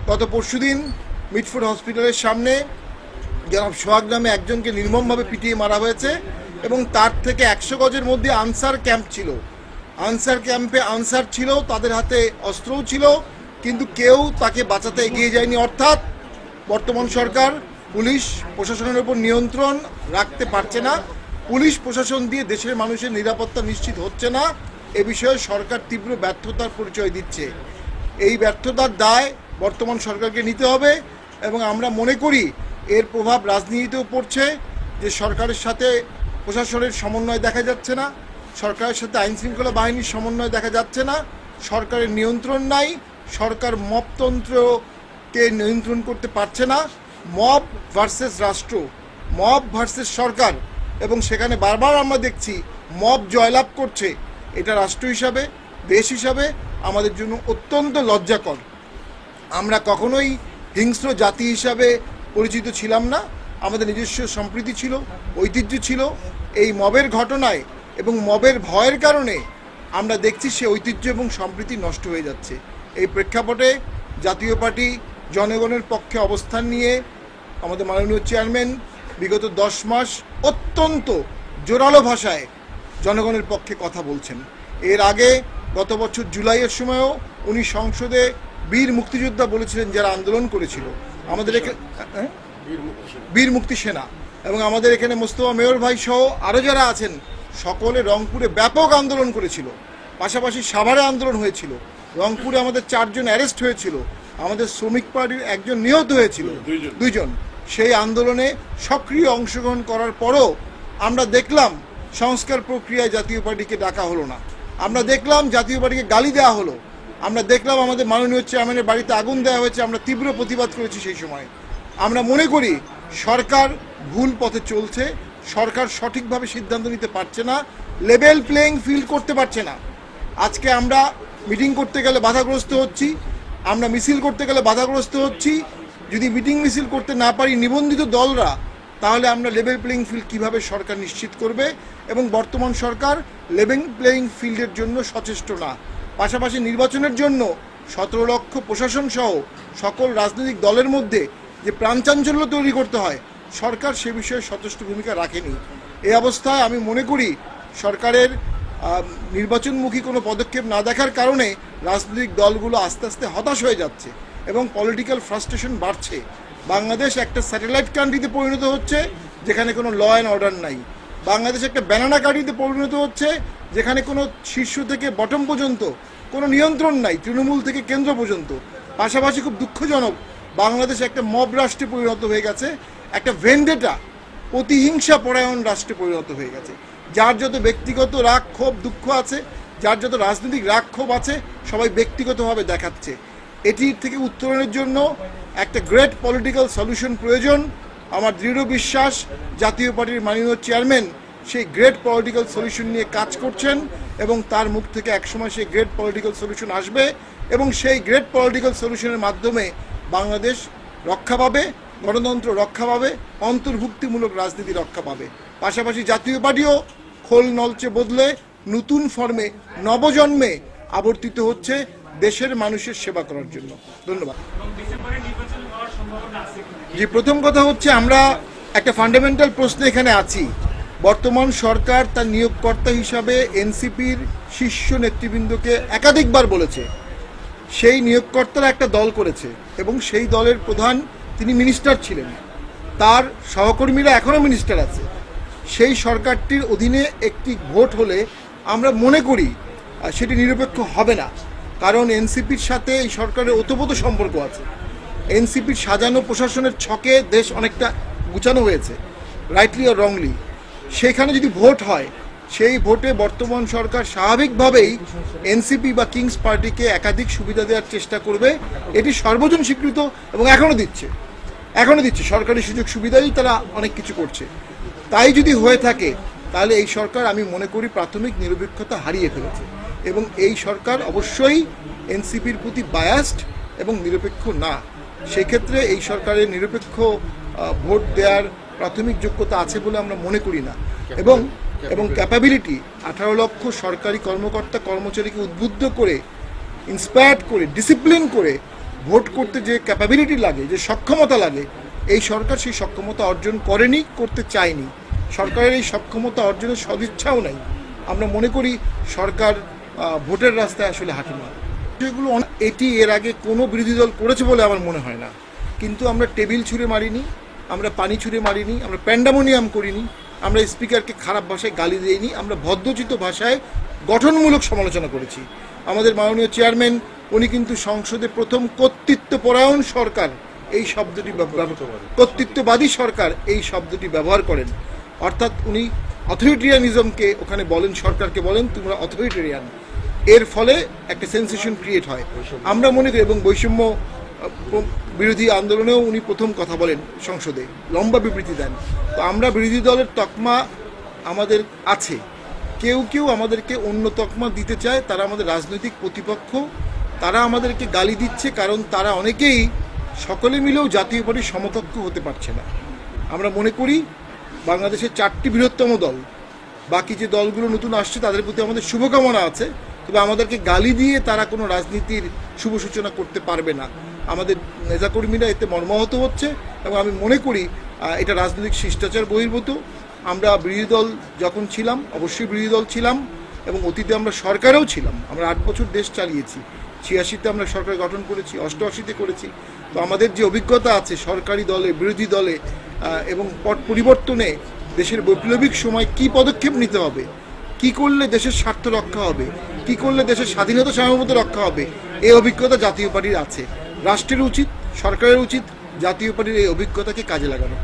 গত পরশুদিন মিটফোর্ড হসপিটালের সামনে জনাব সোহাগ নামে একজনকে নির্মমভাবে পিটিয়ে মারা হয়েছে এবং তার থেকে 100 গজের মধ্যে আনসার ক্যাম্প ছিল। আনসার ক্যাম্পে আনসার ছিল, তাদের হাতে অস্ত্রও ছিল, কিন্তু কেউ তাকে বাঁচাতে এগিয়ে যায়নি। অর্থাৎ বর্তমান সরকার পুলিশ প্রশাসনের উপর নিয়ন্ত্রণ রাখতে পারছে না, পুলিশ প্রশাসন দিয়ে দেশের মানুষের নিরাপত্তা নিশ্চিত হচ্ছে না। এ বিষয়ে সরকার তীব্র ব্যর্থতার পরিচয় দিচ্ছে। এই ব্যর্থতার দায় বর্তমান সরকারকে নিতে হবে এবং আমরা মনে করি এর প্রভাব রাজনীতিতেও পড়ছে, যে সরকারের সাথে প্রশাসনের সমন্বয় দেখা যাচ্ছে না, সরকারের সাথে আইনশৃঙ্খলা বাহিনীর সমন্বয় দেখা যাচ্ছে না, সরকারের নিয়ন্ত্রণ নাই, সরকার মবতন্ত্রকে নিয়ন্ত্রণ করতে পারছে না। মব ভার্সেস রাষ্ট্র, মব ভার্সেস সরকার, এবং সেখানে বারবার আমরা দেখছি মব জয়লাভ করছে। এটা রাষ্ট্র হিসাবে, দেশ হিসাবে আমাদের জন্য অত্যন্ত লজ্জাকর। আমরা কখনোই হিংস্র জাতি হিসাবে পরিচিত ছিলাম না, আমাদের নিজস্ব সম্প্রীতি ছিল, ঐতিহ্য ছিল। এই মবের ঘটনায় এবং মবের ভয়ের কারণে আমরা দেখছি সে ঐতিহ্য এবং সম্প্রীতি নষ্ট হয়ে যাচ্ছে। এই প্রেক্ষাপটে জাতীয় পার্টি জনগণের পক্ষে অবস্থান নিয়ে আমাদের মাননীয় চেয়ারম্যান বিগত 10 মাস অত্যন্ত জোরালো ভাষায় জনগণের পক্ষে কথা বলছেন। এর আগে গত বছর জুলাইয়ের সময়ও উনি সংসদে বীর মুক্তিযোদ্ধা বলেছিলেন যারা আন্দোলন করেছিল আমাদের বীর মুক্তি সেনা, এবং আমাদের এখানে মোস্তফা মেয়র ভাই সহ আরও যারা আছেন সকলে রংপুরে ব্যাপক আন্দোলন করেছিল। পাশাপাশি সাভারে আন্দোলন হয়েছিল, রংপুরে আমাদের 4 জন অ্যারেস্ট হয়েছিল, আমাদের শ্রমিক পার্টির একজন নিহত হয়েছিল, 2 জন। সেই আন্দোলনে সক্রিয় অংশগ্রহণ করার পরও আমরা দেখলাম সংস্কার প্রক্রিয়ায় জাতীয় পার্টিকে ডাকা হলো না, আমরা দেখলাম জাতীয় পার্টিকে গালি দেওয়া হলো, আমরা দেখলাম আমাদের মাননীয় চেয়ারম্যানের বাড়িতে আগুন দেওয়া হয়েছে। আমরা তীব্র প্রতিবাদ করেছি সেই সময়। আমরা মনে করি সরকার ভুল পথে চলছে, সরকার সঠিকভাবে সিদ্ধান্ত নিতে পারছে না, লেভেল প্লেইং ফিল্ড করতে পারছে না। আজকে আমরা মিটিং করতে গেলে বাধাগ্রস্ত হচ্ছি, আমরা মিছিল করতে গেলে বাধাগ্রস্ত হচ্ছি। যদি মিটিং মিছিল করতে না পারি নিবন্ধিত দলরা, তাহলে আমরা লেভেল প্লেইং ফিল্ড কীভাবে সরকার নিশ্চিত করবে? এবং বর্তমান সরকার লেভেল প্লেইং ফিল্ডের জন্য সচেষ্ট না। পাশাপাশি নির্বাচনের জন্য 17 লক্ষ প্রশাসন সহ সকল রাজনৈতিক দলের মধ্যে যে প্রাণচাঞ্চল্য তৈরি করতে হয়, সরকার সে বিষয়ে সচেষ্ট ভূমিকা রাখেনি। এই অবস্থায় আমি মনে করি সরকারের নির্বাচনমুখী কোনো পদক্ষেপ না দেখার কারণে রাজনৈতিক দলগুলো আস্তে আস্তে হতাশ হয়ে যাচ্ছে এবং পলিটিক্যাল ফ্রাস্ট্রেশন বাড়ছে। বাংলাদেশ একটা স্যাটেলাইট কান্ট্রিতে পরিণত হচ্ছে যেখানে কোনো ল অ্যান্ড অর্ডার নাই। বাংলাদেশ একটা ব্যানানা কান্ট্রিতে পরিণত হচ্ছে যেখানে কোনো শীর্ষ থেকে বটম পর্যন্ত কোনো নিয়ন্ত্রণ নাই, তৃণমূল থেকে কেন্দ্র পর্যন্ত। পাশাপাশি খুব দুঃখজনক, বাংলাদেশ একটা মব রাষ্ট্রে পরিণত হয়ে গেছে, একটা ভেন্ডেটা প্রতিহিংসা পরায়ণ রাষ্ট্রে পরিণত হয়ে গেছে। যার যত ব্যক্তিগত রাগ ক্ষোভ দুঃখ আছে, যার যত রাজনৈতিক রাগ ক্ষোভ আছে, সবাই ব্যক্তিগতভাবে দেখাচ্ছে। এটির থেকে উত্তরণের জন্য একটা গ্রেট পলিটিক্যাল সলিউশন প্রয়োজন। আমার দৃঢ় বিশ্বাস জাতীয় পার্টির মাননীয় চেয়ারম্যান সেই গ্রেট পলিটিক্যাল সলিউশন নিয়ে কাজ করছেন এবং তার মুখ থেকে একসময় সেই গ্রেট পলিটিক্যাল সলিউশন আসবে এবং সেই গ্রেট পলিটিক্যাল সলিউশনের মাধ্যমে বাংলাদেশ রক্ষা পাবে, গণতন্ত্র রক্ষা পাবে, অন্তর্ভুক্তিমূলক রাজনীতি রক্ষা পাবে। পাশাপাশি জাতীয় পার্টিও খোল নলচে বদলে নতুন ফর্মে নবজন্মে আবর্তিত হচ্ছে দেশের মানুষের সেবা করার জন্য। ধন্যবাদ। জি, প্রথম কথা হচ্ছে আমরা একটা ফান্ডামেন্টাল প্রশ্ন এখানে আছি। বর্তমান সরকার তার নিয়োগকর্তা হিসাবে এনসিপির শীর্ষ নেতৃবৃন্দকে একাধিকবার বলেছে সেই নিয়োগকর্তারা একটা দল করেছে এবং সেই দলের প্রধান তিনি মিনিস্টার ছিলেন, তার সহকর্মীরা এখনও মিনিস্টার আছে। সেই সরকারটির অধীনে একটি ভোট হলে আমরা মনে করি সেটি নিরপেক্ষ হবে না, কারণ এনসিপির সাথে এই সরকারের ওতপ্রোত সম্পর্ক আছে। এনসিপির সাজানো প্রশাসনের ছকে দেশ অনেকটা গুছানো হয়েছে, রাইটলি অর রংলি। সেখানে যদি ভোট হয়, সেই ভোটে বর্তমান সরকার স্বাভাবিকভাবেই এনসিপি বা কিংস পার্টিকে একাধিক সুবিধা দেওয়ার চেষ্টা করবে। এটি সর্বজন স্বীকৃত এবং এখনও দিচ্ছে সরকারি সুযোগ সুবিধাই তারা অনেক কিছু করছে। তাই যদি হয়ে থাকে তাহলে এই সরকার আমি মনে করি প্রাথমিক নিরপেক্ষতা হারিয়ে ফেলেছে এবং এই সরকার অবশ্যই এনসিপির প্রতি বায়াসড এবং নিরপেক্ষ না। সেক্ষেত্রে এই সরকারের নিরপেক্ষ ভোট দেওয়ার প্রাথমিক যোগ্যতা আছে বলে আমরা মনে করি না এবং ক্যাপাবিলিটি 18 লক্ষ সরকারি কর্মকর্তা কর্মচারীকে উদ্বুদ্ধ করে, ইন্সপায়ার্ড করে, ডিসিপ্লিন করে ভোট করতে যে ক্যাপাবিলিটি লাগে, যে সক্ষমতা লাগে, এই সরকার সেই সক্ষমতা অর্জন করেনি, করতে চায়নি। সরকারের এই সক্ষমতা অর্জনের সদিচ্ছাও নেই। আমরা মনে করি সরকার ভোটের রাস্তায় আসলে হাঁটি না। সেগুলো এটি এর আগে কোনো বিরোধী দল করেছে বলে আমার মনে হয় না। কিন্তু আমরা টেবিল ছুঁড়ে মারিনি, আমরা পানি ছুঁড়ে মারিনি, আমরা প্যান্ডামোনিয়াম করিনি, আমরা স্পিকারকে খারাপ ভাষায় গালি দিইনি, আমরা ভদ্রচিত ভাষায় গঠনমূলক সমালোচনা করেছি। আমাদের মাননীয় চেয়ারম্যান উনি কিন্তু সংসদে প্রথম কর্তৃত্বপরায়ণ সরকার এই শব্দটি কর্তৃত্ববাদী সরকার এই শব্দটি ব্যবহার করেন। অর্থাৎ উনি অথরিটেরিয়ানিজমকে ওখানে বলেন, সরকারকে বলেন তোমরা অথরিটেরিয়ান। এর ফলে একটা সেন্সেশন ক্রিয়েট হয়। আমরা মনে করি, এবং বৈষম্য বিরোধী আন্দোলনেও উনি প্রথম কথা বলেন সংসদে, লম্বা বিবৃতি দেন। তো আমরা বিরোধী দলের তকমা আমাদের আছে, কেউ কেউ আমাদেরকে অন্য তকমা দিতে চায়, তারা আমাদের রাজনৈতিক প্রতিপক্ষ, তারা আমাদেরকে গালি দিচ্ছে কারণ তারা অনেকেই সকলে মিলেও জাতীয় পার্টির সমকক্ষ হতে পারছে না। আমরা মনে করি বাংলাদেশের 4টি বৃহত্তম দল, বাকি যে দলগুলো নতুন আসছে তাদের প্রতি আমাদের শুভকামনা আছে, তবে আমাদেরকে গালি দিয়ে তারা কোনো রাজনীতির শুভ সূচনা করতে পারবে না। আমাদের নেতাকর্মীরা এতে মর্মাহত হচ্ছে এবং আমি মনে করি এটা রাজনৈতিক শিষ্টাচার বহির্ভূত। আমরা বিরোধী দল যখন ছিলাম অবশ্যই বিরোধী দল ছিলাম এবং অতীতে আমরা সরকারেও ছিলাম। আমরা 8 বছর দেশ চালিয়েছি। 86-তে আমরা সরকার গঠন করেছি, 88-তে করেছি। তো আমাদের যে অভিজ্ঞতা আছে সরকারি দলে, বিরোধী দলে এবং পট পরিবর্তনে দেশের বৈপ্লবিক সময় কি পদক্ষেপ নিতে হবে, কি করলে দেশের স্বার্থ রক্ষা হবে, কি করলে দেশের স্বাধীনতা সার্বভৌমত্ব রক্ষা হবে, এই অভিজ্ঞতা জাতীয় পার্টির আছে। রাষ্ট্রের উচিত, সরকারের উচিত জাতীয় পার্টির এই অভিজ্ঞতাকে কাজে লাগানো।